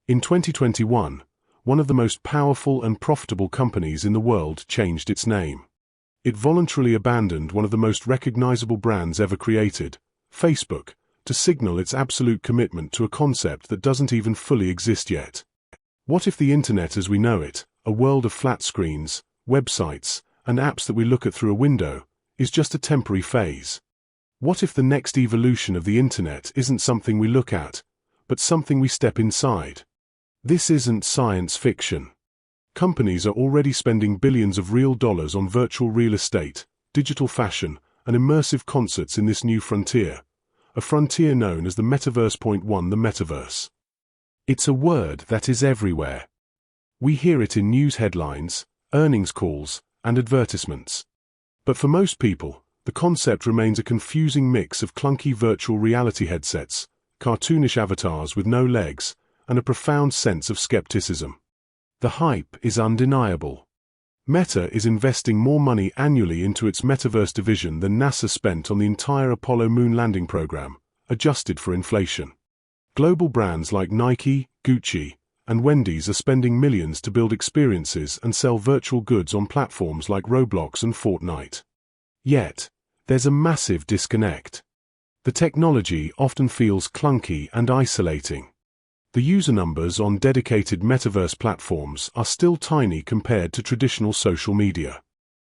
In 2021, one of the most powerful and profitable companies in the world changed its name. It voluntarily abandoned one of the most recognizable brands ever created, Facebook, to signal its absolute commitment to a concept that doesn't even fully exist yet. What if the internet as we know it, a world of flat screens, websites, and apps that we look at through a window, is just a temporary phase? What if the next evolution of the internet isn't something we look at, but something we step inside? This isn't science fiction. Companies are already spending billions of real dollars on virtual real estate, digital fashion, and immersive concerts in this new frontier, a frontier known as the Metaverse. The Metaverse. It's a word that is everywhere. We hear it in news headlines, earnings calls, and advertisements. But for most people, the concept remains a confusing mix of clunky virtual reality headsets, cartoonish avatars with no legs, and a profound sense of skepticism. The hype is undeniable. Meta is investing more money annually into its Metaverse division than NASA spent on the entire Apollo moon landing program, adjusted for inflation. Global brands like Nike, Gucci, and Wendy's are spending millions to build experiences and sell virtual goods on platforms like Roblox and Fortnite. Yet, there's a massive disconnect. The technology often feels clunky and isolating. The user numbers on dedicated metaverse platforms are still tiny compared to traditional social media.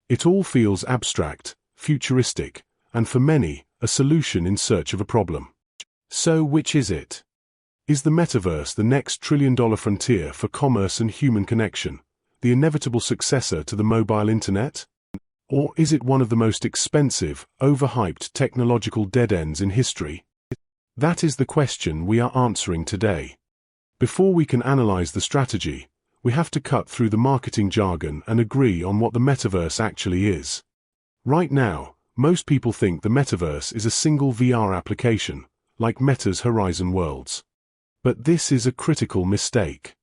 It all feels abstract, futuristic, and for many, a solution in search of a problem. So which is it? Is the metaverse the next trillion-dollar frontier for commerce and human connection, the inevitable successor to the mobile internet? Or is it one of the most expensive, overhyped technological dead ends in history? That is the question we are answering today. Before we can analyze the strategy, we have to cut through the marketing jargon and agree on what the metaverse actually is. Right now, most people think the metaverse is a single VR application, like Meta's Horizon Worlds. But this is a critical mistake.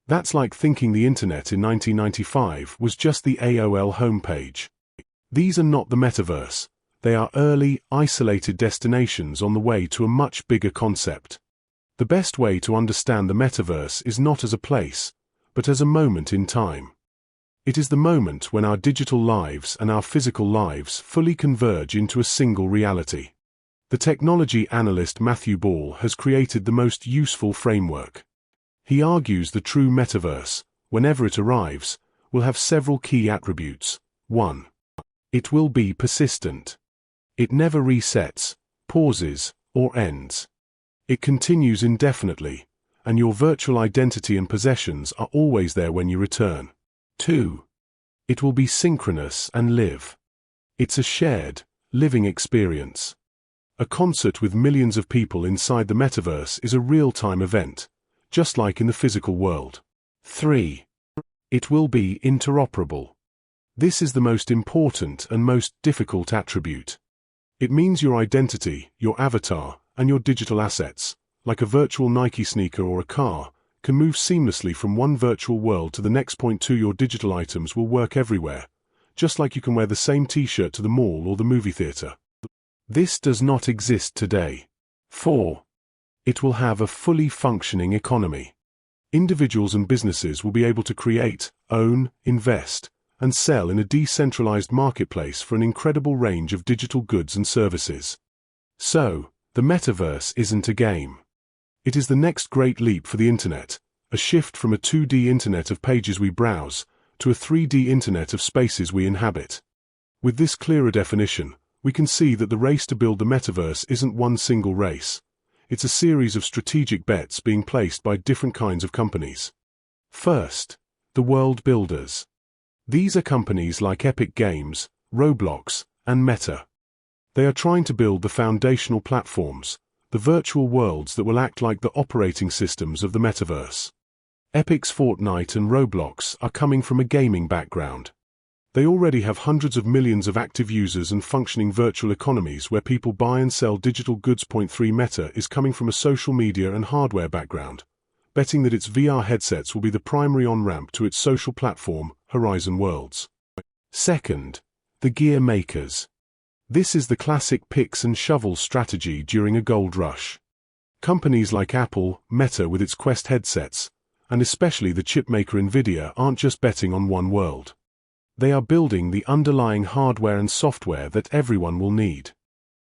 That's like thinking the internet in 1995 was just the AOL homepage. These are not the metaverse. They are early, isolated destinations on the way to a much bigger concept. The best way to understand the metaverse is not as a place, but as a moment in time. It is the moment when our digital lives and our physical lives fully converge into a single reality. The technology analyst Matthew Ball has created the most useful framework. He argues the true metaverse, whenever it arrives, will have several key attributes. 1. It will be persistent. It never resets, pauses, or ends. It continues indefinitely, and your virtual identity and possessions are always there when you return. 2. It will be synchronous and live. It's a shared, living experience. A concert with millions of people inside the metaverse is a real-time event, just like in the physical world. 3. It will be interoperable. This is the most important and most difficult attribute. It means your identity, your avatar, and your digital assets, like a virtual Nike sneaker or a car, can move seamlessly from one virtual world to the next. 2. Your digital items will work everywhere, just like you can wear the same t-shirt to the mall or the movie theater. This does not exist today. 4. It will have a fully functioning economy. Individuals and businesses will be able to create, own, invest, and sell in a decentralized marketplace for an incredible range of digital goods and services. So, the metaverse isn't a game. It is the next great leap for the internet, a shift from a 2D internet of pages we browse to a 3D internet of spaces we inhabit. With this clearer definition, we can see that the race to build the metaverse isn't one single race. It's a series of strategic bets being placed by different kinds of companies. First, the world builders. These are companies like Epic Games, Roblox, and Meta. They are trying to build the foundational platforms, the virtual worlds that will act like the operating systems of the metaverse. Epic's Fortnite and Roblox are coming from a gaming background. They already have hundreds of millions of active users and functioning virtual economies where people buy and sell digital goods. 3. Meta is coming from a social media and hardware background, betting that its VR headsets will be the primary on-ramp to its social platform, Horizon Worlds. Second, the gear makers. This is the classic picks and shovels strategy during a gold rush. Companies like Apple, Meta with its Quest headsets, and especially the chipmaker Nvidia aren't just betting on one world. They are building the underlying hardware and software that everyone will need.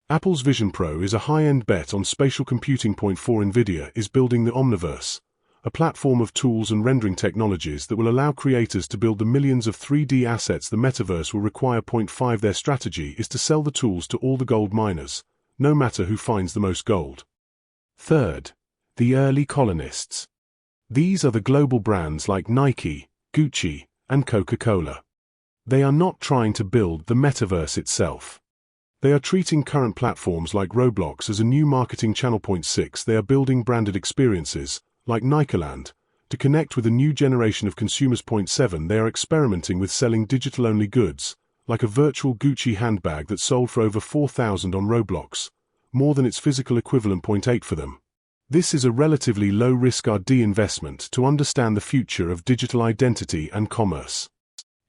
Apple's Vision Pro is a high-end bet on spatial computing. For Nvidia is building the Omniverse, a platform of tools and rendering technologies that will allow creators to build the millions of 3D assets the metaverse will require. 5 Their strategy is to sell the tools to all the gold miners, no matter who finds the most gold. Third, the early colonists. These are the global brands like Nike, Gucci, and Coca-Cola. They are not trying to build the metaverse itself. They are treating current platforms like Roblox as a new marketing channel. 6 They are building branded experiences, like Nikeland, to connect with a new generation of consumers. 7 They are experimenting with selling digital-only goods, like a virtual Gucci handbag that sold for over $4,000 on Roblox, more than its physical equivalent. 8 For them, this is a relatively low-risk R&D investment to understand the future of digital identity and commerce.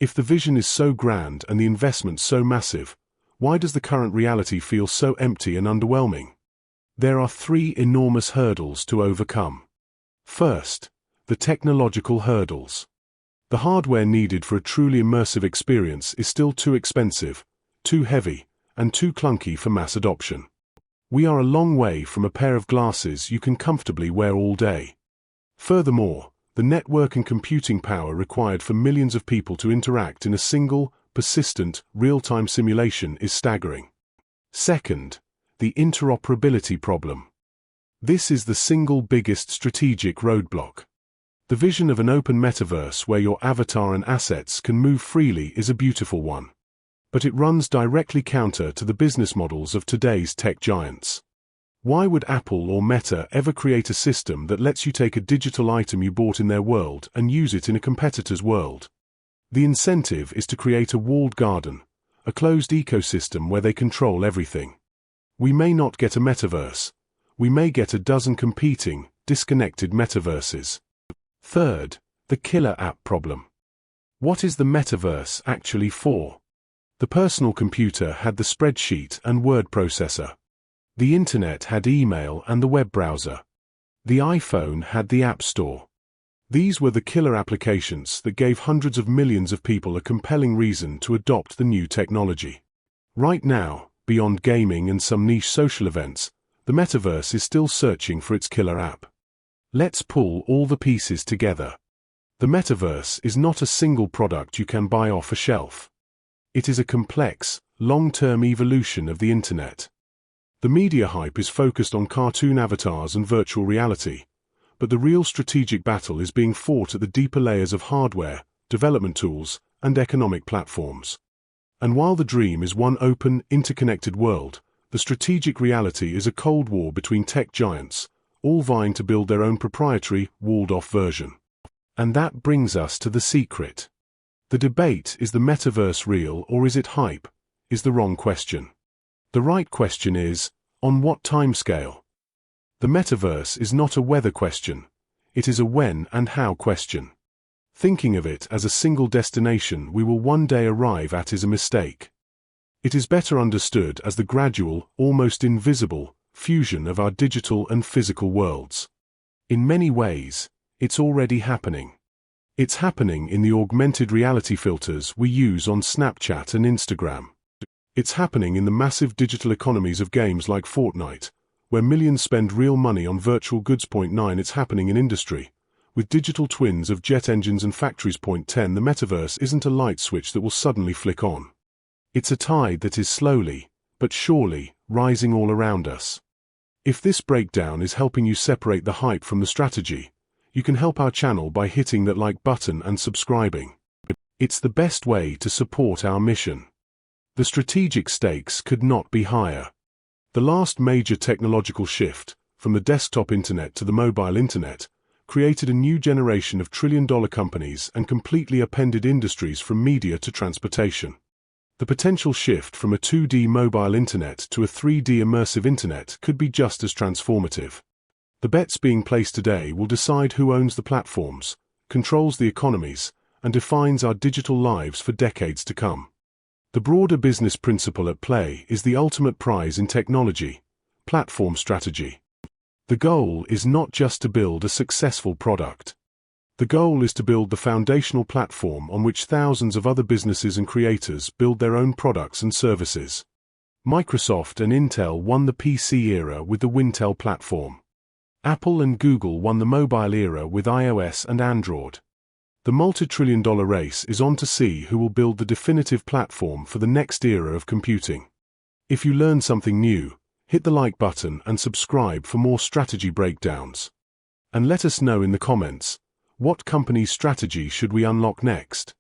If the vision is so grand and the investment so massive, why does the current reality feel so empty and underwhelming? There are 3 enormous hurdles to overcome. First, the technological hurdles. The hardware needed for a truly immersive experience is still too expensive, too heavy, and too clunky for mass adoption. We are a long way from a pair of glasses you can comfortably wear all day. Furthermore, the network and computing power required for millions of people to interact in a single, persistent, real-time simulation is staggering. Second, the interoperability problem. This is the single biggest strategic roadblock. The vision of an open metaverse where your avatar and assets can move freely is a beautiful one. But it runs directly counter to the business models of today's tech giants. Why would Apple or Meta ever create a system that lets you take a digital item you bought in their world and use it in a competitor's world? The incentive is to create a walled garden, a closed ecosystem where they control everything. We may not get a metaverse. We may get a dozen competing, disconnected metaverses. Third, the killer app problem. What is the metaverse actually for? The personal computer had the spreadsheet and word processor. The internet had email and the web browser. The iPhone had the App Store. These were the killer applications that gave hundreds of millions of people a compelling reason to adopt the new technology. Right now, beyond gaming and some niche social events, the metaverse is still searching for its killer app. Let's pull all the pieces together. The metaverse is not a single product you can buy off a shelf. It is a complex, long-term evolution of the internet. The media hype is focused on cartoon avatars and virtual reality, but the real strategic battle is being fought at the deeper layers of hardware, development tools, and economic platforms. And while the dream is one open, interconnected world, the strategic reality is a cold war between tech giants, all vying to build their own proprietary, walled-off version. And that brings us to the secret. The debate, is the metaverse real or is it hype, is the wrong question. The right question is, on what timescale? The metaverse is not a whether question, it is a when and how question. Thinking of it as a single destination we will one day arrive at is a mistake. It is better understood as the gradual, almost invisible, fusion of our digital and physical worlds. In many ways, it's already happening. It's happening in the augmented reality filters we use on Snapchat and Instagram. It's happening in the massive digital economies of games like Fortnite, where millions spend real money on virtual goods. 9 It's happening in industry, with digital twins of jet engines and factories. 10 The metaverse isn't a light switch that will suddenly flick on. It's a tide that is slowly, but surely, rising all around us. If this breakdown is helping you separate the hype from the strategy, you can help our channel by hitting that like button and subscribing. It's the best way to support our mission. The strategic stakes could not be higher. The last major technological shift, from the desktop internet to the mobile internet, created a new generation of trillion-dollar companies and completely upended industries from media to transportation. The potential shift from a 2D mobile internet to a 3D immersive internet could be just as transformative. The bets being placed today will decide who owns the platforms, controls the economies, and defines our digital lives for decades to come. The broader business principle at play is the ultimate prize in technology: platform strategy. The goal is not just to build a successful product. The goal is to build the foundational platform on which thousands of other businesses and creators build their own products and services. Microsoft and Intel won the PC era with the Wintel platform. Apple and Google won the mobile era with iOS and Android. The multi-trillion-dollar race is on to see who will build the definitive platform for the next era of computing. If you learned something new, hit the like button and subscribe for more strategy breakdowns. And let us know in the comments, what company's strategy should we unlock next?